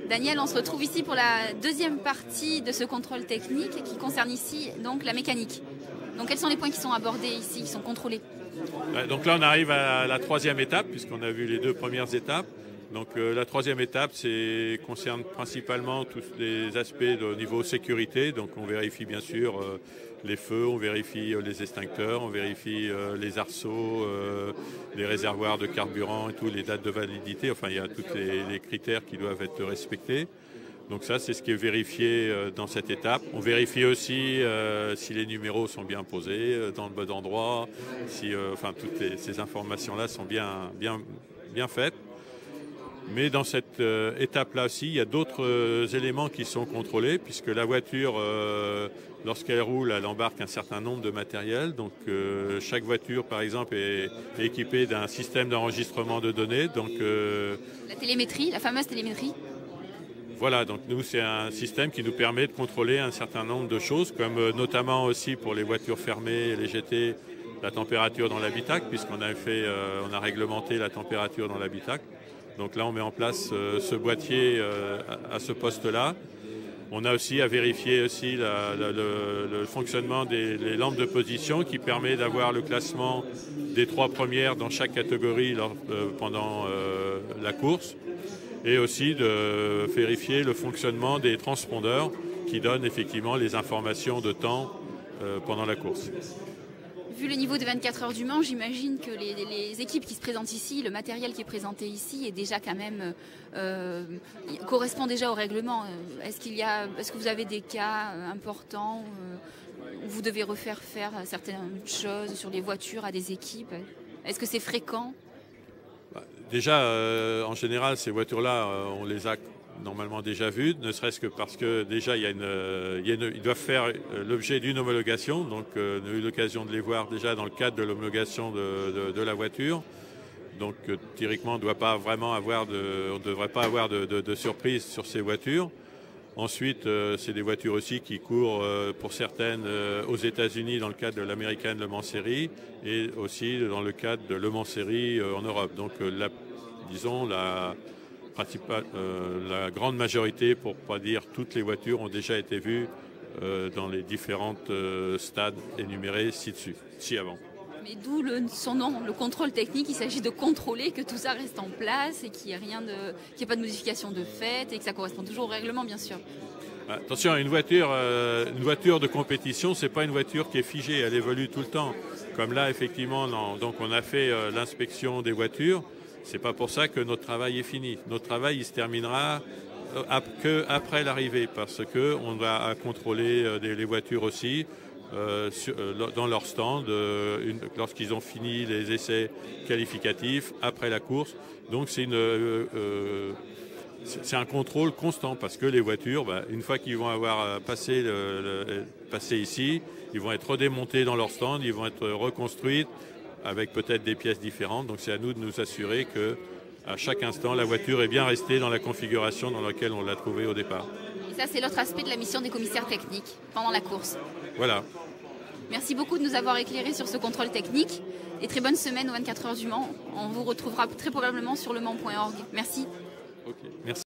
Daniel, on se retrouve ici pour la deuxième partie de ce contrôle technique qui concerne ici donc la mécanique. Donc quels sont les points qui sont abordés ici, qui sont contrôlés? Donc là on arrive à la troisième étape puisqu'on a vu les deux premières étapes. Donc la troisième étape concerne principalement tous les aspects au niveau sécurité. Donc on vérifie bien sûr les feux, on vérifie les extincteurs, on vérifie les arceaux, les réservoirs de carburant et tout, les dates de validité. Enfin il y a tous les critères qui doivent être respectés. Donc ça c'est ce qui est vérifié dans cette étape. On vérifie aussi si les numéros sont bien posés dans le bon endroit, si toutes ces informations-là sont bien faites. Mais dans cette étape-là aussi, il y a d'autres éléments qui sont contrôlés, puisque la voiture, lorsqu'elle roule, elle embarque un certain nombre de matériel. Donc chaque voiture, par exemple, est équipée d'un système d'enregistrement de données. Donc, la télémétrie, la fameuse télémétrie. Voilà, donc nous, c'est un système qui nous permet de contrôler un certain nombre de choses, comme notamment aussi pour les voitures fermées et les GT, la température dans l'habitacle, puisqu'on on a réglementé la température dans l'habitacle. Donc là, on met en place ce boîtier à ce poste-là. On a aussi à vérifier aussi le fonctionnement des lampes de position qui permet d'avoir le classement des 3 premières dans chaque catégorie pendant la course. Et aussi de vérifier le fonctionnement des transpondeurs qui donnent effectivement les informations de temps pendant la course. Vu le niveau des 24 heures du Mans, j'imagine que les équipes qui se présentent ici, le matériel qui est présenté ici est déjà quand même correspond déjà au règlement. Est-ce que vous avez des cas importants où vous devez refaire faire certaines choses sur les voitures à des équipes? Est-ce que c'est fréquent? Déjà, en général, ces voitures-là, on les a normalement déjà vues, ne serait-ce que parce que déjà, ils doivent faire l'objet d'une homologation. Donc, on a eu l'occasion de les voir déjà dans le cadre de l'homologation de la voiture. Donc, théoriquement, on ne devrait pas avoir de surprise sur ces voitures. Ensuite, c'est des voitures aussi qui courent pour certaines aux États-Unis dans le cadre de l'American Le Mans Series et aussi dans le cadre de Le Mans Series en Europe. Donc, la grande majorité, pour ne pas dire toutes les voitures, ont déjà été vues dans les différentes stades énumérés ci-avant. Mais d'où son nom, le contrôle technique. Il s'agit de contrôler que tout ça reste en place et qu'il n'y ait pas de modification de fait et que ça correspond toujours au règlement, bien sûr. Attention, une voiture de compétition, c'est pas une voiture qui est figée, elle évolue tout le temps. Comme là, effectivement, donc on a fait l'inspection des voitures. C'est pas pour ça que notre travail est fini. Notre travail, il se terminera qu'après l'arrivée, parce que on va contrôler les voitures aussi. Dans leur stand lorsqu'ils ont fini les essais qualificatifs après la course. Donc c'est un contrôle constant parce que les voitures, une fois qu'ils vont avoir passé ici, ils vont être redémontés dans leur stand, ils vont être reconstruites avec peut-être des pièces différentes. Donc c'est à nous de nous assurer que à chaque instant, la voiture est bien restée dans la configuration dans laquelle on l'a trouvée au départ. Et ça, c'est l'autre aspect de la mission des commissaires techniques pendant la course. Voilà. Merci beaucoup de nous avoir éclairés sur ce contrôle technique et très bonne semaine aux 24 heures du Mans. On vous retrouvera très probablement sur lemans.org. Merci. Ok, merci.